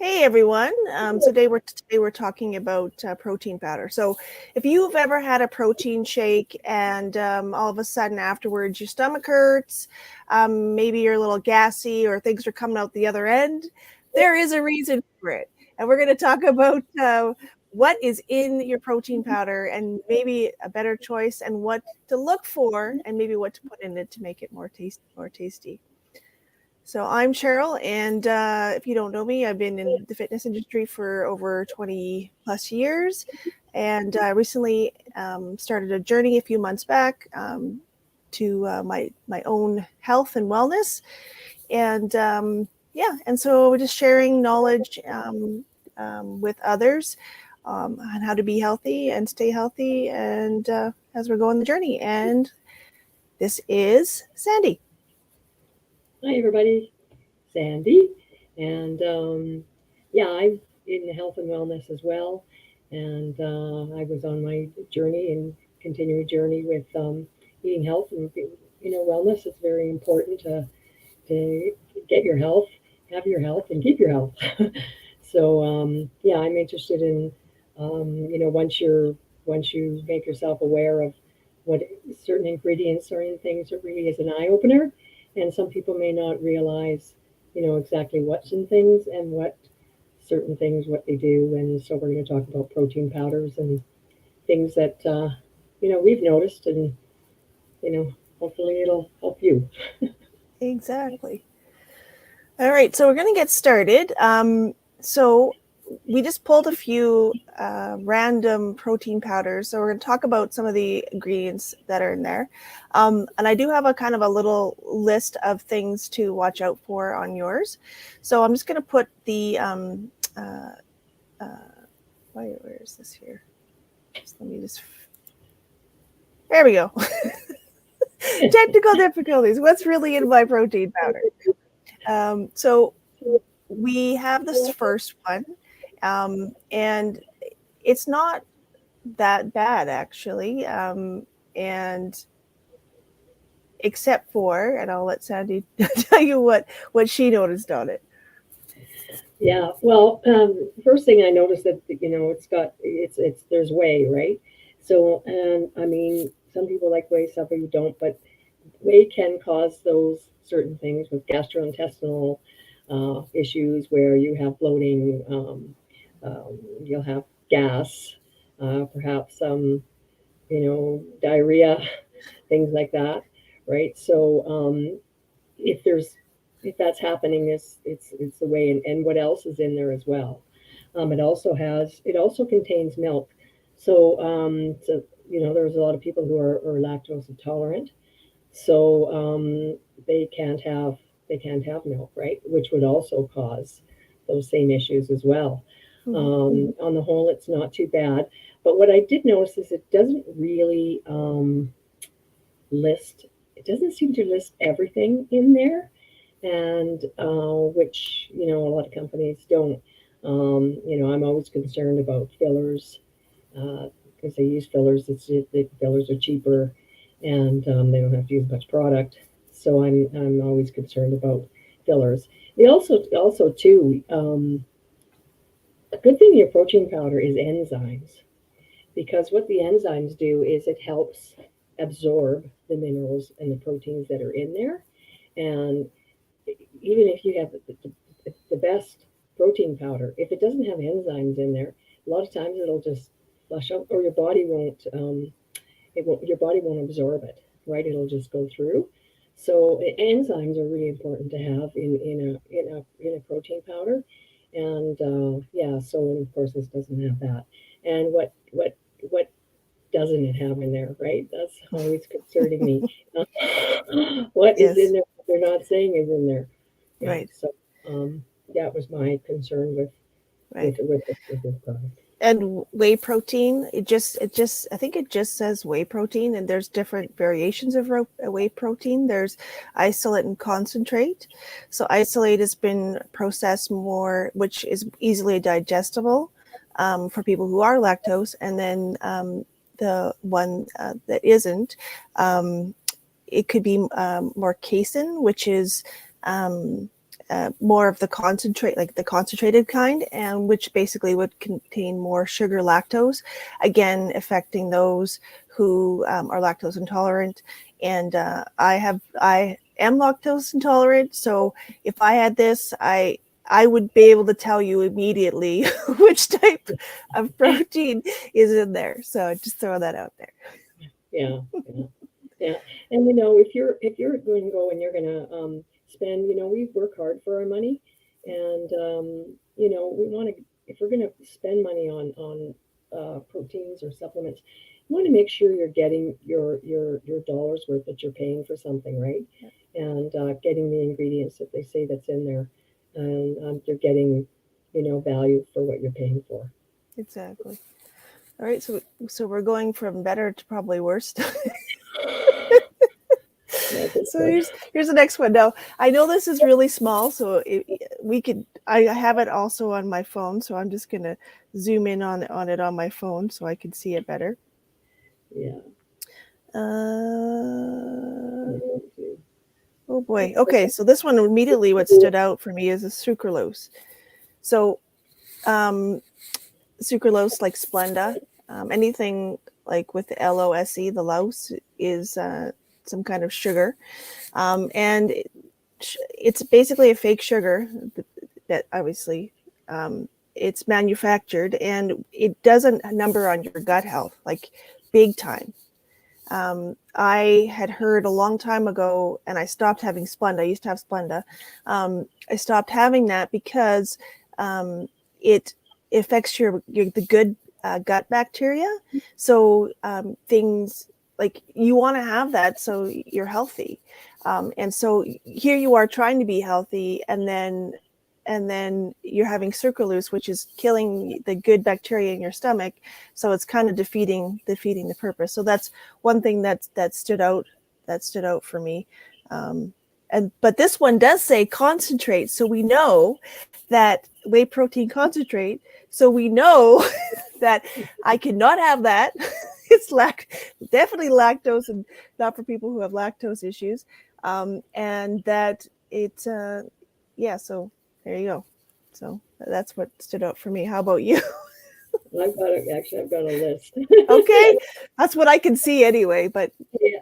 Hey everyone. Today we're talking about protein powder. So, if you've ever had a protein shake and all of a sudden afterwards your stomach hurts, maybe you're a little gassy or things are coming out the other end, there is a reason for it. And we're going to talk about what is in your protein powder and maybe a better choice and what to look for and maybe what to put in it to make it more tasty. So I'm Cheryl, and if you don't know me, I've been in the fitness industry for over 20 plus years, and recently started a journey a few months back to my own health and wellness, and and so we're just sharing knowledge with others on how to be healthy and stay healthy, and as we're going the journey. And this is Sandy. Hi, everybody. Sandy. And I'm in health and wellness as well. And I was on my journey and continuing journey with eating health and wellness. It's very important to get your health, have your health, and keep your health. I'm interested in once you make yourself aware of what certain ingredients or in things, it really is an eye opener. And some people may not realize, exactly what's in things and what certain things, what they do. And so we're going to talk about protein powders and things that, we've noticed and, hopefully it'll help you. Exactly. All right, so we're going to get started. So we just pulled a few random protein powders. So we're going to talk about some of the ingredients that are in there. And I do have a kind of a little list of things to watch out for on yours. So I'm just going to put the, where is this here? There we go. Technical difficulties. What's really in my protein powder? So we have this first one, and it's not that bad actually, and except for, and I'll let Sandy tell you what she noticed on it. Yeah, well, first thing I noticed that it's there's whey, right? So, and I mean, some people like whey, some people don't, but whey can cause those certain things with gastrointestinal issues where you have bloating, you'll have gas, perhaps diarrhea, things like that, right? So, if there's if that's happening, it's the way, and what else is in there as well. It also contains milk, so there's a lot of people who are lactose intolerant, so they can't have milk, right? Which would also cause those same issues as well. On the whole, it's not too bad. But what I did notice is it doesn't really list. It doesn't seem to list everything in there, and which a lot of companies don't. I'm always concerned about fillers because they use fillers. The fillers are cheaper, and they don't have to use much product. So I'm always concerned about fillers. They also too. A good thing in your protein powder is enzymes, because what the enzymes do is it helps absorb the minerals and the proteins that are in there. And even if you have the best protein powder, if it doesn't have enzymes in there, a lot of times it'll just flush out, or your body won't. Your body won't absorb it, right? It'll just go through. So enzymes are really important to have in a protein powder, and so of course this doesn't have that. And what doesn't it have in there, right? That's always concerning me. What is in Yes, there? What they're not saying is in there. Yeah. right, So that was my concern right. with this product. And whey protein, it just I think it just says whey protein, and there's different variations of whey protein. There's isolate and concentrate. So isolate has been processed more, which is easily digestible for people who are lactose, and then the one that isn't, um, it could be more casein, which is more of the concentrate, like the concentrated kind, and which basically would contain more sugar, lactose, again affecting those who are lactose intolerant. And I am lactose intolerant, so if I had this, I would be able to tell you immediately which type of protein is in there. So just throw that out there. Yeah, yeah, yeah. And if you're going to go and you're going to spend, we work hard for our money, and we want to, if we're going to spend money on proteins or supplements, you want to make sure you're getting your dollars worth that you're paying for something, right? And getting the ingredients that they say that's in there, and you're getting value for what you're paying for. Exactly. All right, so we're going from better to probably worse. Yeah, I think So so. here's the next one. Now I know this is really small, so I have it also on my phone, so I'm just gonna zoom in on it on my phone so I can see it better. Yeah. Uh, Yeah. oh boy. Okay, so this one immediately what stood out for me is the sucralose. So sucralose like Splenda, anything like with the LOSE, the louse is some kind of sugar, and it's basically a fake sugar that obviously it's manufactured, and it does a number on your gut health, like big time. I had heard a long time ago, and I stopped having Splenda. I used to have Splenda. I stopped having that because it affects the good gut bacteria. So things like you want to have that so you're healthy. And so here you are trying to be healthy, and then you're having sucralose, which is killing the good bacteria in your stomach. So it's kind of defeating the purpose. So that's one thing that stood out for me. But this one does say concentrate, so we know that whey protein concentrate. So we know that I cannot have that. It's definitely lactose, and not for people who have lactose issues. And that it's yeah. So there you go. So that's what stood out for me. How about you? I've got a list. Okay, that's what I can see anyway. But Yeah,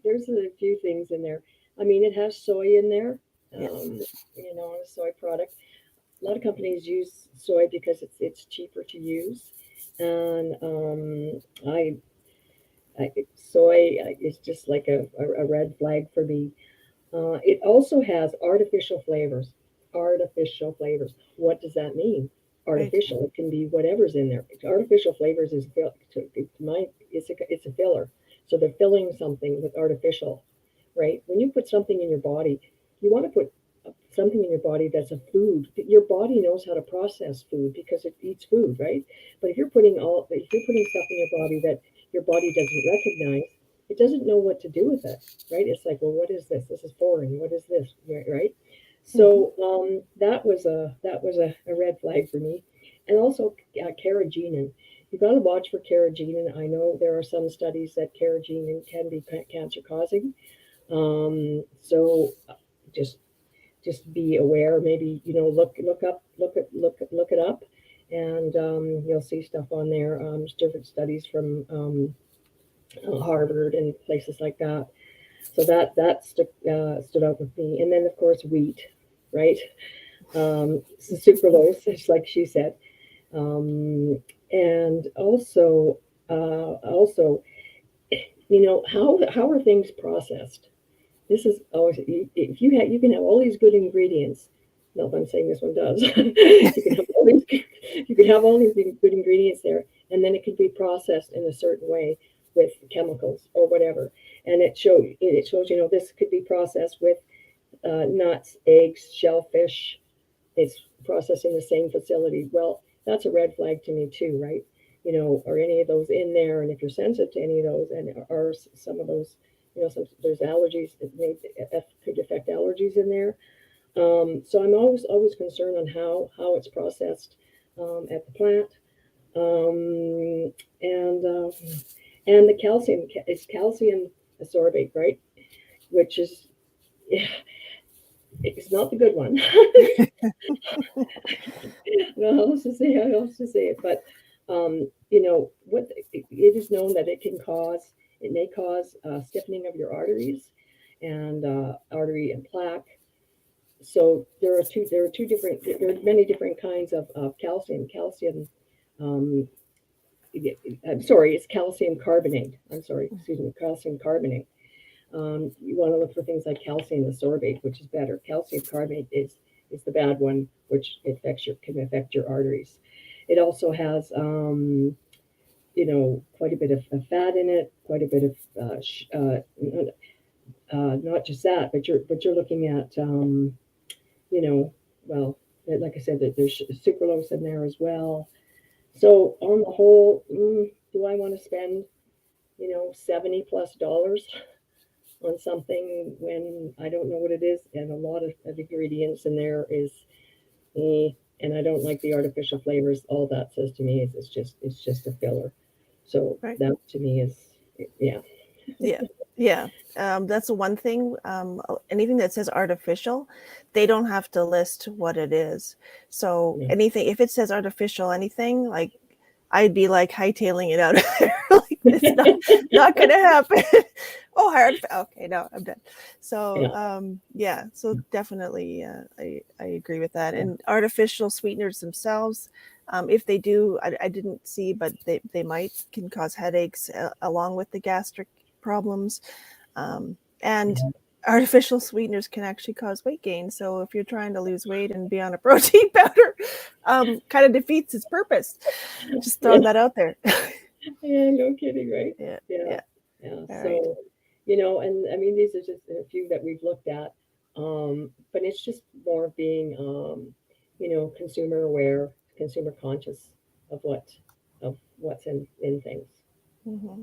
there's a few things in there. I mean, it has soy in there, yes, a soy product. A lot of companies use soy because it's cheaper to use, and soy is just like a red flag for me. It also has artificial flavors. Artificial flavors. What does that mean? right. Artificial. It can be whatever's in there. Artificial flavors is it's a filler. So they're filling something with artificial, right? When you put something in your body, you want to put something in your body that's a food. Your body knows how to process food because it eats food, right? But if you're putting stuff in your body that your body doesn't recognize, it doesn't know what to do with it, right? It's like, well, what is this? This is foreign. What is this? Right? Mm-hmm. So that was a red flag for me, and also carrageenan. You got to watch for carrageenan. I know there are some studies that carrageenan can be cancer causing. So just just be aware. Maybe look it up, and you'll see stuff on there. Different studies from Harvard and places like that. So that stood out with me. And then of course wheat, right? Sucralose, just like she said, and also, how are things processed? This is always if you can have all these good ingredients. Not that I'm saying this one does. You can have all these good ingredients there, and then it can be processed in a certain way with chemicals or whatever. And it shows this could be processed with nuts, eggs, shellfish. It's processed in the same facility. Well, that's a red flag to me too, right? Are any of those in there? And if you're sensitive to any of those, and are some of those, there's allergies that could affect allergies in there. So I'm always concerned on how it's processed at the plant, um, and the calcium is calcium ascorbate, right? Which is It's not the good one. No, how else to say how else to say it, but what it is known that it may cause stiffening of your arteries and artery and plaque. So there are many different kinds of calcium. Um, I'm sorry, it's calcium carbonate. I'm sorry, excuse me, calcium carbonate. You want to look for things like calcium ascorbate, which is better. Calcium carbonate is the bad one, which can affect your arteries. It also has quite a bit of fat in it, quite a bit of not just that, but you're looking at you know well, like I said, that there's sucralose in there as well. So on the whole, do I want to spend $70+ on something when I don't know what it is, and a lot of ingredients in there is, and I don't like the artificial flavors. All that says to me is it's just a filler. So Right. that to me is, yeah. Yeah. That's the one thing. Anything that says artificial, they don't have to list what it is. So Yeah. anything, if it says artificial anything, like I'd be like hightailing it out of there. Like it's not going to happen. Oh, hard. Okay, no, I'm done. So Yeah. yeah. So definitely, I agree with that. And artificial sweeteners themselves, if they do, I didn't see, but they might can cause headaches along with the gastric problems. And artificial sweeteners can actually cause weight gain. So if you're trying to lose weight and be on a protein powder, kind of defeats its purpose. Just throwing that out there. Yeah, no kidding, right? Yeah. Yeah. Yeah. Yeah. All right. So, and I mean, these are just a few that we've looked at. But it's just more of being, consumer aware, consumer conscious of what's in things. Mm-hmm.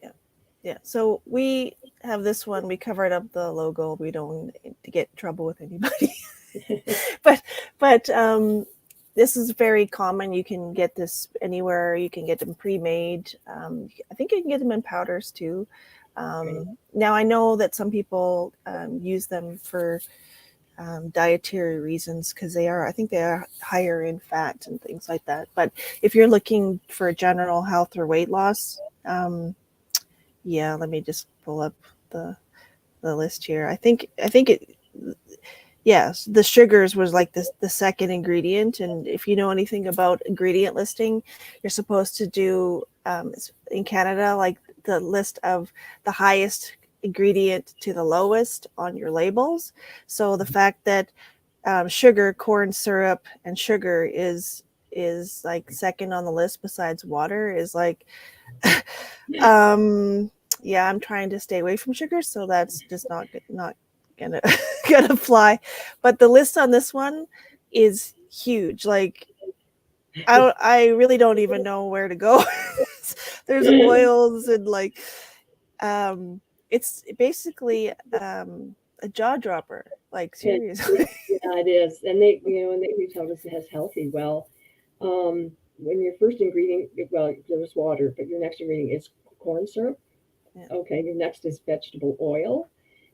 Yeah. Yeah. So we have this one. We covered up the logo. We don't to get in trouble with anybody. but this is very common. You can get this anywhere. You can get them pre-made. I think you can get them in powders too. Now I know that some people use them for dietary reasons because I think they are higher in fat and things like that. But if you're looking for general health or weight loss, yeah, let me just pull up the list here. I think it. Yes, the sugars was like the second ingredient, and if you know anything about ingredient listing, you're supposed to do in Canada like the list of the highest ingredient to the lowest on your labels. So the fact that sugar, corn syrup, and sugar is like second on the list besides water is like, yeah, I'm trying to stay away from sugar, so that's just not gonna gonna fly. But the list on this one is huge. Like I really don't even know where to go. There's oils and like it's basically a jaw dropper. Like seriously. Yeah, it is. And they tell us it has healthy. Well, when your first ingredient, well, there was water, but your next ingredient is corn syrup. Yeah. Okay, your next is vegetable oil,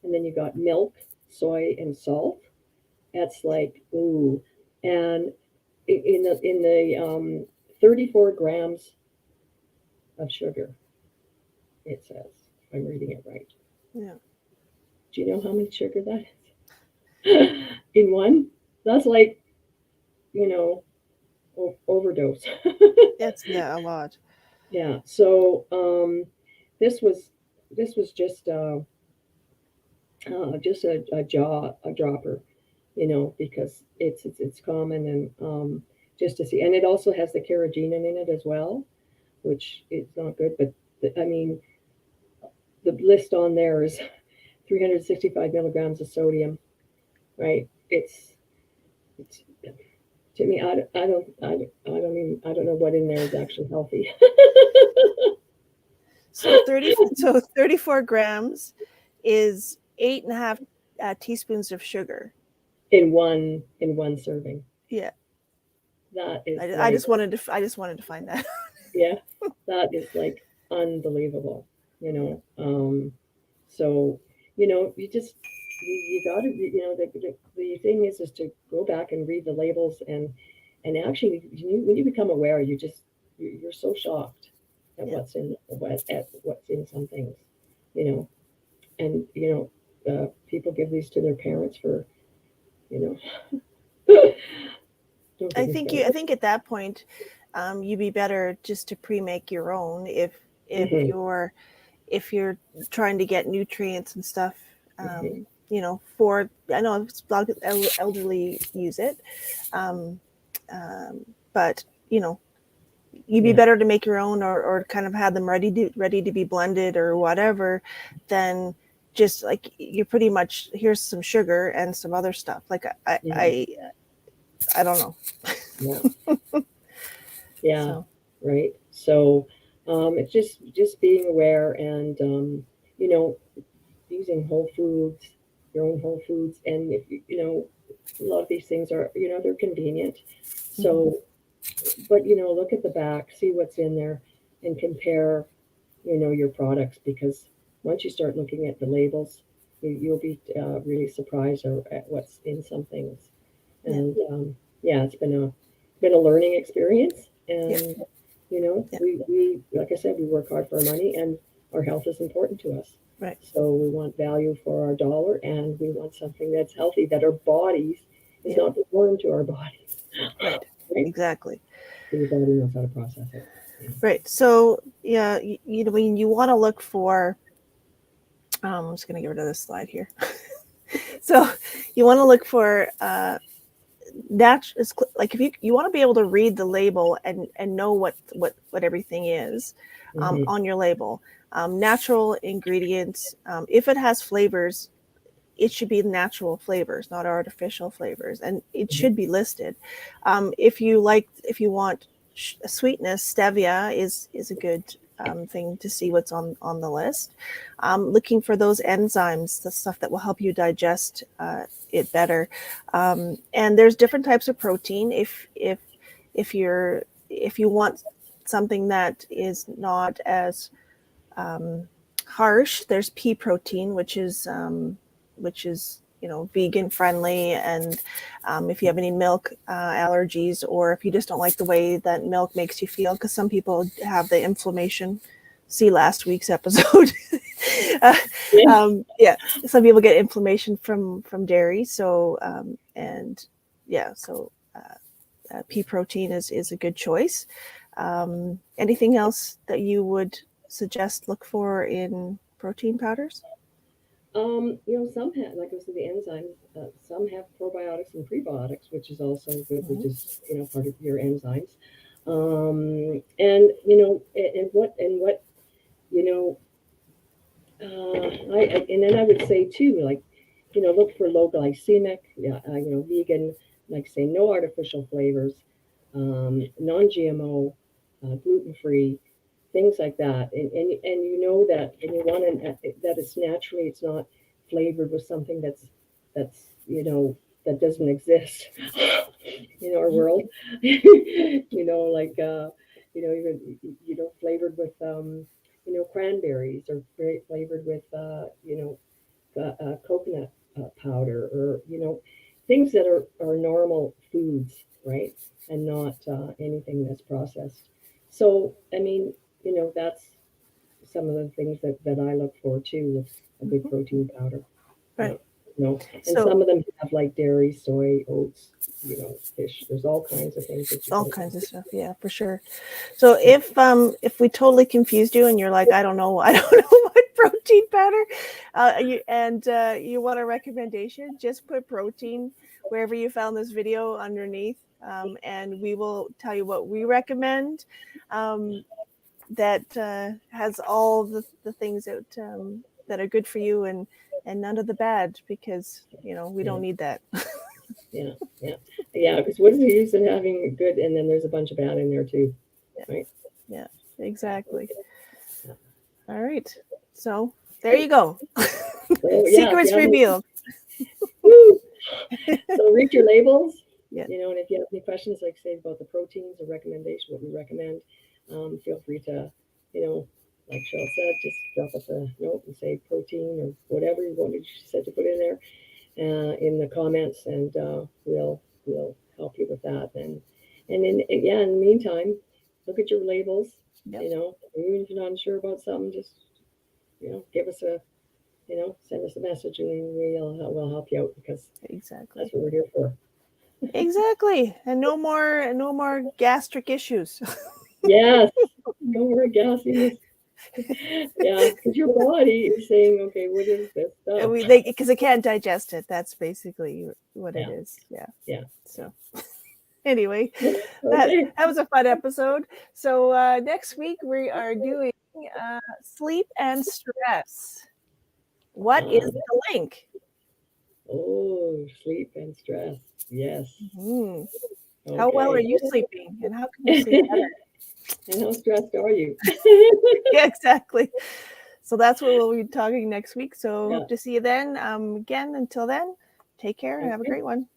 and then you got milk, soy, and salt. That's like, ooh, and in the 34 grams of sugar, it says, if I'm reading it right. Yeah. Do you know how much sugar that is? In one? That's like, you know, overdose. It's a lot. Yeah. So this was this was just a dropper, because it's common, and just to see, and it also has the carrageenan in it as well, which is not good. But I mean, the list on there is 365 milligrams of sodium, right? It's to me, I don't know what in there is actually healthy. So 34 grams is 8.5 teaspoons of sugar. In one serving. Yeah. That is I like, just wanted to find that. yeah, that is like unbelievable. So you just you got to, the thing is to go back and read the labels, and actually, when you become aware, you're so shocked at Yeah. what's in some things, you know, and people give these to their parents for, you know, don't get me I started. think at that point, you'd be better just to pre-make your own if Hmm. you're trying to get nutrients and stuff. Hmm. For I know a lot of elderly use it, um, but you'd be Yeah. better to make your own, or kind of have them ready to be blended or whatever, than just like you're pretty much, here's some sugar and some other stuff. Like Yeah. I don't know. Yeah. Yeah. So Right. So, it's just being aware, and you know, using whole foods, your own whole foods, and if a lot of these things are, they're convenient. mhm. So, but look at the back, see what's in there, and compare, your products, because once you start looking at the labels, you'll be really surprised at what's in some things. Yeah, And yeah, it's been a learning experience, yeah, and yeah, we like I said, we work hard for our money, and our health is important to us. right, So we want value for our dollar, and we want something that's healthy, that our bodies is yeah, not foreign to our bodies, right, right? exactly. So your body knows how to process it. Yeah. Right. So yeah, when you want to look for, I'm just going to get rid of this slide here. So you want to look for like if you want to be able to read the label and know what everything is Hmm. on your label. Natural ingredients. If it has flavors, it should be natural flavors, not artificial flavors, and it Hmm. should be listed. If you want sweetness, stevia is a good thing to see what's on the list. Looking for those enzymes, the stuff that will help you digest it better. And there's different types of protein. If you want something that is not as harsh, there's pea protein, which is vegan friendly, and if you have any milk allergies, or if you just don't like the way that milk makes you feel, because some people have the inflammation. See last week's episode. uh, Yeah. yeah, some people get inflammation from dairy, so and yeah, so pea protein is a good choice. Anything else that you would suggest look for in protein powders? Some have, like I said, the enzymes. Some have probiotics and prebiotics, which is also good, which Mhm. is part of your enzymes. And and what you know, and then I would say too, like, look for low glycemic, yeah, vegan, like say no artificial flavors, non-GMO, gluten free, things like that, and that, and you want that it's naturally, it's not flavored with something that's that doesn't exist in our Mhm. world. Like even flavored with cranberries, or flavored with coconut powder, or things that are normal foods, right? And not anything that's processed. So I mean, that's some of the things that I look for too with a good Mhm. protein powder. Right. Yeah. And So some of them have like dairy, soy, oats, fish. There's all kinds of things that you all can kinds of get. stuff, yeah, for sure. So if we totally confused you and you're like, I don't know, I don't know what protein powder, you want a recommendation, just put protein wherever you found this video underneath, and we will tell you what we recommend. Um, that has all the things that are good for you, and none of the bad, because we Yeah, don't need that. yeah, yeah, yeah. Because what is the use of having good, and then there's a bunch of bad in there too, Yeah, right? yeah, exactly. Yeah. All right, so there Great. you go. So yeah, if you Secrets have any, revealed. woo! So read your labels, Yeah, and if you have any questions, like say about the proteins or recommendation, what we recommend, feel free to, you know, like Cheryl said, just drop us a note and say protein or whatever you wanted, she said to put in there in the comments, and we'll help you with that. And then yeah, in the meantime, look at your labels. Yep. You know, even if you're not sure about something, just give us a send us a message, and we'll help you out, because Exactly. that's what we're here for. Exactly. And no more gastric issues. Yes, no more gassiness. Yeah, because your body is saying, okay, what is this stuff? Because it can't digest it. That's basically what it Yeah, is. Yeah. yeah. So anyway, Okay. that was a fun episode. So next week we are doing sleep and stress. What is Uh, the link? oh, sleep and stress. Yes. Hmm. How well are Okay. you sleeping, and how can you sleep better? And how stressed are you? Yeah, exactly. So that's what we'll be talking next week. So Yeah. hope to see you then. Again, until then, take care and have a Okay. great one.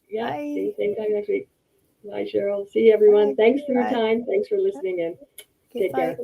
Yeah. See Bye. you same time next week. Bye, Cheryl. See you, everyone. Bye. Thanks for your Bye. time. Thanks for listening in. Okay, Take bye. care.